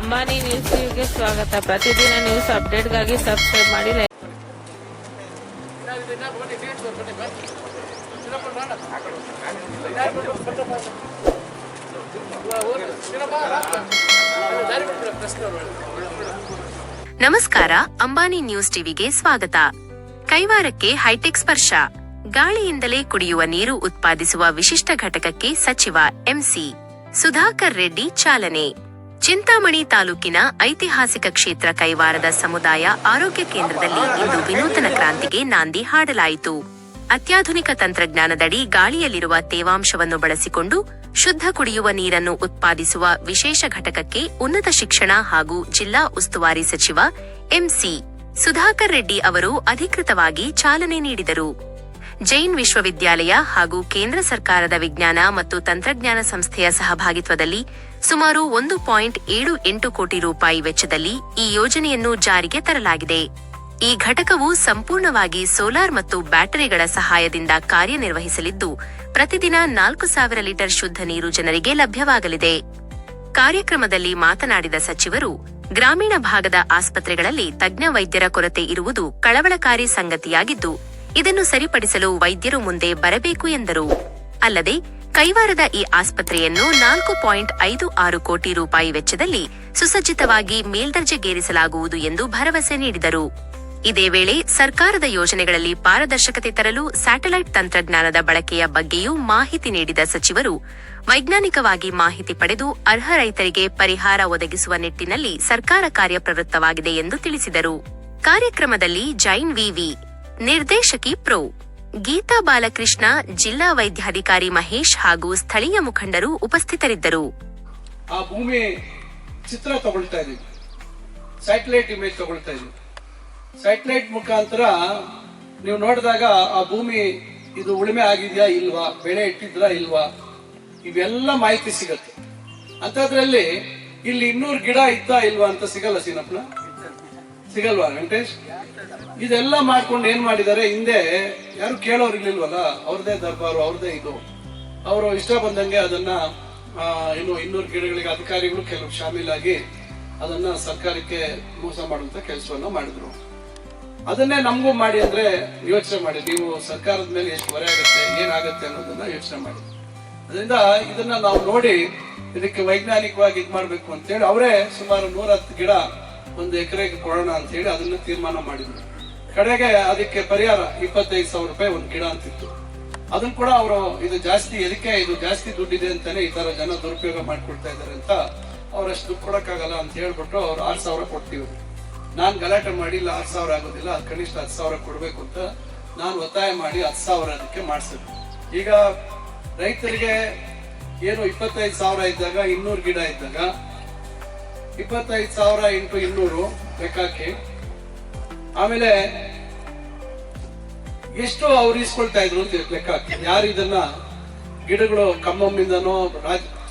ಅಂಬಾನಿ ನ್ಯೂಸ್ಗೆ ಸ್ವಾಗತ. ಪ್ರತಿದಿನ ನ್ಯೂಸ್ ಅಪ್ಡೇಟ್ಗಾಗಿ ಸಬ್ಸ್ಕ್ರೈಬ್ ಮಾಡಿ. ನಮಸ್ಕಾರ, ಅಂಬಾನಿ ನ್ಯೂಸ್ ಟಿವಿಗೆ ಸ್ವಾಗತ. ಕೈವಾರಕ್ಕೆ ಹೈಟೆಕ್ ಸ್ಪರ್ಶ. ಗಾಳಿಯಿಂದಲೇ ಕುಡಿಯುವ ನೀರು ಉತ್ಪಾದಿಸುವ ವಿಶಿಷ್ಟ ಘಟಕಕ್ಕೆ ಸಚಿವ ಎಂಸಿ ಸುಧಾಕರ್ ರೆಡ್ಡಿ ಚಾಲನೆ. ಚಿಂತಾಮಣಿ ತಾಲೂಕಿನ ಐತಿಹಾಸಿಕ ಕ್ಷೇತ್ರ ಕೈವಾರದ ಸಮುದಾಯ ಆರೋಗ್ಯ ಕೇಂದ್ರದಲ್ಲಿ ಇಂದು ವಿನೂತನ ಕ್ರಾಂತಿಗೆ ನಾಂದಿ ಹಾಡಲಾಯಿತು. ಅತ್ಯಾಧುನಿಕ ತಂತ್ರಜ್ಞಾನದಡಿ ಗಾಳಿಯಲ್ಲಿರುವ ತೇವಾಂಶವನ್ನು ಬಳಸಿಕೊಂಡು ಶುದ್ಧ ಕುಡಿಯುವ ನೀರನ್ನು ಉತ್ಪಾದಿಸುವ ವಿಶೇಷ ಘಟಕಕ್ಕೆ ಉನ್ನತ ಶಿಕ್ಷಣ ಹಾಗೂ ಜಿಲ್ಲಾ ಉಸ್ತುವಾರಿ ಸಚಿವ ಎಂಸಿ ಸುಧಾಕರ್ ರೆಡ್ಡಿ ಅವರು ಅಧಿಕೃತವಾಗಿ ಚಾಲನೆ ನೀಡಿದರು. ಜೈನ್ ವಿಶ್ವವಿದ್ಯಾಲಯ ಹಾಗೂ ಕೇಂದ್ರ ಸರ್ಕಾರದ ವಿಜ್ಞಾನ ಮತ್ತು ತಂತ್ರಜ್ಞಾನ ಸಂಸ್ಥೆಯ ಸಹಭಾಗಿತ್ವದಲ್ಲಿ ಸುಮಾರು 1.78 ಕೋಟಿ ರೂಪಾಯಿ ವೆಚ್ಚದಲ್ಲಿ ಈ ಯೋಜನೆಯನ್ನು ಜಾರಿಗೆ ತರಲಾಗಿದೆ. ಈ ಘಟಕವು ಸಂಪೂರ್ಣವಾಗಿ ಸೋಲಾರ್ ಮತ್ತು ಬ್ಯಾಟರಿಗಳ ಸಹಾಯದಿಂದ ಕಾರ್ಯನಿರ್ವಹಿಸಲಿದ್ದು, ಪ್ರತಿದಿನ 4,000 ಲೀಟರ್ ಶುದ್ಧ ನೀರು ಜನರಿಗೆ ಲಭ್ಯವಾಗಲಿದೆ. ಕಾರ್ಯಕ್ರಮದಲ್ಲಿ ಮಾತನಾಡಿದ ಸಚಿವರು, ಗ್ರಾಮೀಣ ಭಾಗದ ಆಸ್ಪತ್ರೆಗಳಲ್ಲಿ ತಜ್ಞ ವೈದ್ಯರ ಕೊರತೆ ಇರುವುದು ಕಳವಳಕಾರಿ ಸಂಗತಿಯಾಗಿದ್ದು, ಇದನ್ನು ಸರಿಪಡಿಸಲು ವೈದ್ಯರು ಮುಂದೆ ಬರಬೇಕು ಎಂದರು. ಅಲ್ಲದೆ ಕೈವಾರದ ಈ ಆಸ್ಪತ್ರೆಯನ್ನು 4.56 ಕೋಟಿ ರೂಪಾಯಿ ವೆಚ್ಚದಲ್ಲಿ ಸುಸಜ್ಜಿತವಾಗಿ ಮೇಲ್ದರ್ಜೆಗೇರಿಸಲಾಗುವುದು ಎಂದು ಭರವಸೆ ನೀಡಿದರು. ಇದೇ ವೇಳೆ ಸರ್ಕಾರದ ಯೋಜನೆಗಳಲ್ಲಿ ಪಾರದರ್ಶಕತೆ ತರಲು ಸ್ಯಾಟಲೈಟ್ ತಂತ್ರಜ್ಞಾನದ ಬಳಕೆಯ ಬಗ್ಗೆಯೂ ಮಾಹಿತಿ ನೀಡಿದ ಸಚಿವರು, ವೈಜ್ಞಾನಿಕವಾಗಿ ಮಾಹಿತಿ ಪಡೆದು ಅರ್ಹ ರೈತರಿಗೆ ಪರಿಹಾರ ಒದಗಿಸುವ ನಿಟ್ಟಿನಲ್ಲಿ ಸರ್ಕಾರ ಕಾರ್ಯಪ್ರವೃತ್ತವಾಗಿದೆ ಎಂದು ತಿಳಿಸಿದರು. ಕಾರ್ಯಕ್ರಮದಲ್ಲಿ ಜೈನ್ ವಿವಿ ನಿರ್ದೇಶಕಿ ಪ್ರೊ. ಗೀತಾ ಬಾಲಕೃಷ್ಣ, ಜಿಲ್ಲಾ ವೈದ್ಯಾಧಿಕಾರಿ ಮಹೇಶ್ ಹಾಗೂ ಸ್ಥಳೀಯ ಮುಖಂಡರು ಉಪಸ್ಥಿತರಿದ್ದರು. ಆ ಭೂಮಿ ಚಿತ್ರ ತಗೊಳ್ತಾ ಇದೀವಿ, ಸ್ಯಾಟಲೈಟ್ ಇಮೇಜ್ ತಗೊಳ್ತಾ ಇದೀವಿ. ಸ್ಯಾಟಲೈಟ್ ಮುಖಾಂತರ ನೀವು ನೋಡಿದಾಗ ಆ ಭೂಮಿ ಇದು ಉಳುಮೆ ಆಗಿದ್ಯಾ ಇಲ್ವಾ, ಬೆಳೆ ಇಟ್ಟಿದ್ರಾ ಇಲ್ವಾ, ಇವೆಲ್ಲ ಮಾಹಿತಿ ಸಿಗತ್ತೆ. ಅಂತದ್ರಲ್ಲಿ ಇಲ್ಲಿ 200 ಗಿಡ ಇತ್ತಾ ಇಲ್ವಾ ಅಂತ ಸಿಗಲ್ಲ ಸೀನಪ್ಪನ, ಸಿಗಲ್ವಾ ವೆಂಕಟೇಶ್? ಇದೆಲ್ಲ ಮಾಡ್ಕೊಂಡು ಏನ್ ಮಾಡಿದ್ದಾರೆ, ಹಿಂದೆ ಯಾರು ಕೇಳೋರು ಇರ್ಲಿಲ್ವಲ್ಲ, ಅವ್ರದೇ ದರ್ಬಾರು, ಅವ್ರದೇ ಇದು, ಅವರು ಇಷ್ಟ ಬಂದಂಗೆ ಅದನ್ನ 200 ಗಿಡಗಳಿಗೆ ಅಧಿಕಾರಿಗಳು ಕೆಲವು ಶಾಮೀಲಾಗಿ ಅದನ್ನ ಸರ್ಕಾರಕ್ಕೆ ಮೋಸ ಮಾಡುವಂತ ಕೆಲಸವನ್ನ ಮಾಡಿದ್ರು. ಅದನ್ನೇ ನಮಗೂ ಮಾಡಿ ಅಂದ್ರೆ ಯೋಚನೆ ಮಾಡಿ, ನೀವು ಸರ್ಕಾರದ ಮೇಲೆ ಎಷ್ಟು ಹೊರೆ ಆಗುತ್ತೆ, ಏನಾಗುತ್ತೆ ಅನ್ನೋದನ್ನ ಯೋಚನೆ ಮಾಡಿ. ಅದರಿಂದ ಇದನ್ನ ನಾವು ನೋಡಿ ಇದಕ್ಕೆ ವೈಜ್ಞಾನಿಕವಾಗಿ ಇದ್ ಮಾಡ್ಬೇಕು ಅಂತ ಹೇಳಿ ಅವರೇ ಸುಮಾರು 110 ಗಿಡ 1 ಎಕರೆಗೆ ಕೊಡೋಣ ಅಂತ ಹೇಳಿ ಅದನ್ನ ತೀರ್ಮಾನ ಮಾಡಿದ್ರು. ಕಡೆಗೆ ಅದಕ್ಕೆ ಪರಿಹಾರ 25,000 ರೂಪಾಯಿ 1 ಗಿಡ ಅಂತಿತ್ತು. ಅದನ್ನ ಕೂಡ ಅವರು ಇದು ಜಾಸ್ತಿ ಎದಕ್ಕೆ, ಇದು ಜಾಸ್ತಿ ದುಡ್ಡಿದೆ ಅಂತಾನೆ ಈ ತರ ಜನ ದುರುಪಯೋಗ ಮಾಡ್ಕೊಳ್ತಾ ಇದಾರೆ ಅಂತ, ಅವ್ರಷ್ಟು ದುಡ್ಡು ಕೊಡಕ್ಕಾಗಲ್ಲ ಅಂತ ಹೇಳ್ಬಿಟ್ಟು ಅವ್ರು 6,000 ಕೊಡ್ತೀವಿ. ನಾನ್ ಗಲಾಟೆ ಮಾಡಿ ಇಲ್ಲ 6,000 ಆಗೋದಿಲ್ಲ, ಅದು ಕನಿಷ್ಠ 10,000 ಕೊಡ್ಬೇಕು ಅಂತ ನಾನು ಒತ್ತಾಯ ಮಾಡಿ 10,000 ಅದಕ್ಕೆ ಮಾಡಿಸಿದ್ರು. ಈಗ ರೈತರಿಗೆ ಏನು 25,000 ಇದ್ದಾಗ 200 ಗಿಡ ಇದ್ದಾಗ 25,000 × 200 ಲೆಕ್ಕಕ್ಕೆ, ಆಮೇಲೆ ಎಷ್ಟು ಅವ್ರು ಇಸ್ಕೊಳ್ತಾ ಇದ್ರು ಅಂತ ಲೆಕ್ಕ ಹಾಕಿ. ಯಾರು ಇದನ್ನ ಗಿಡಗಳು ಖಮ್ಮಿಂದನೋ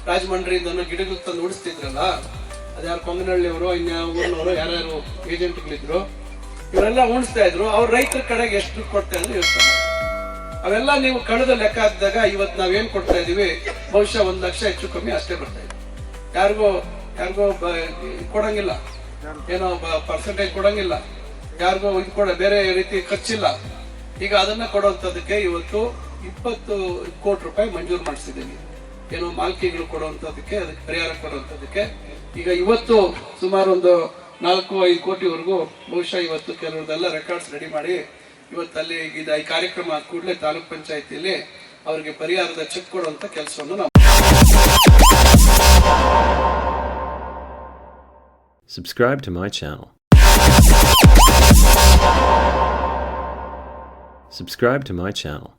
ರಾಜಮಂಡ್ರಿಯಿಂದನೋ ಗಿಡಗಳು ತಂದು ಉಡಿಸ್ತಿದ್ರಲ್ಲ, ಅದ್ಯಾರು ಕೊಂಗನಹಳ್ಳಿಯವರು, ಊರಿನವರು ಯಾರ್ಯಾರು ಏಜೆಂಟ್ಗಳಿದ್ರು, ಇವರೆಲ್ಲ ಉಣಿಸ್ತಾ ಇದ್ರು. ಅವ್ರ ರೈತರ ಕಡೆಗೆ ಎಷ್ಟು ಕೊಡ್ತಾ ಇದ್ರು ಯೋಚನೆ. ಅವೆಲ್ಲ ನೀವು ಕಳೆದ ಲೆಕ್ಕ ಹಾಕಿದಾಗ ಇವತ್ತು ನಾವೇನ್ ಕೊಡ್ತಾ ಇದೀವಿ, ಬಹುಶಃ 1 ಲಕ್ಷ ಹೆಚ್ಚು ಕಮ್ಮಿ ಅಷ್ಟೇ ಬರ್ತಾ ಇದೆ. ಯಾರಿಗೋ ಕೊಡಂಗಿಲ್ಲ, ಏನೋ ಪರ್ಸೆಂಟೇಜ್ ಕೊಡಂಗಿಲ್ಲ, ಯಾರಿಗೋ ಇದು ಬೇರೆ ರೀತಿ ಖರ್ಚಿಲ್ಲ. ಈಗ ಅದನ್ನ ಕೊಡುವಂತದಕ್ಕೆ ಇವತ್ತು 20 ಕೋಟಿ ರೂಪಾಯಿ ಮಂಜೂರು ಮಾಡಿಸಿದ್ದೀವಿ. ಏನೋ ಮಾಲ್ಕಿಗಳು ಕೊಡುವಂತದಕ್ಕೆ, ಅದಕ್ಕೆ ಪರಿಹಾರ ಕೊಡುವಂತದಕ್ಕೆ. ಈಗ ಇವತ್ತು ಸುಮಾರು ಒಂದು 4-5 ಕೋಟಿವರೆಗೂ ಬಹುಶಃ ಇವತ್ತು ಕೆಲವ್ರದೆಲ್ಲ ರೆಕಾರ್ಡ್ಸ್ ರೆಡಿ ಮಾಡಿ ಇವತ್ತಲ್ಲಿ ಈ ಕಾರ್ಯಕ್ರಮ ಆದ ಕೂಡಲೇ ತಾಲೂಕ್ ಪಂಚಾಯತಿಯಲ್ಲಿ ಅವರಿಗೆ ಪರಿಹಾರದ ಚೆಕ್ ಕೊಡುವಂತ ಕೆಲಸವನ್ನು ನಾವು. Subscribe to my channel. Subscribe to my channel.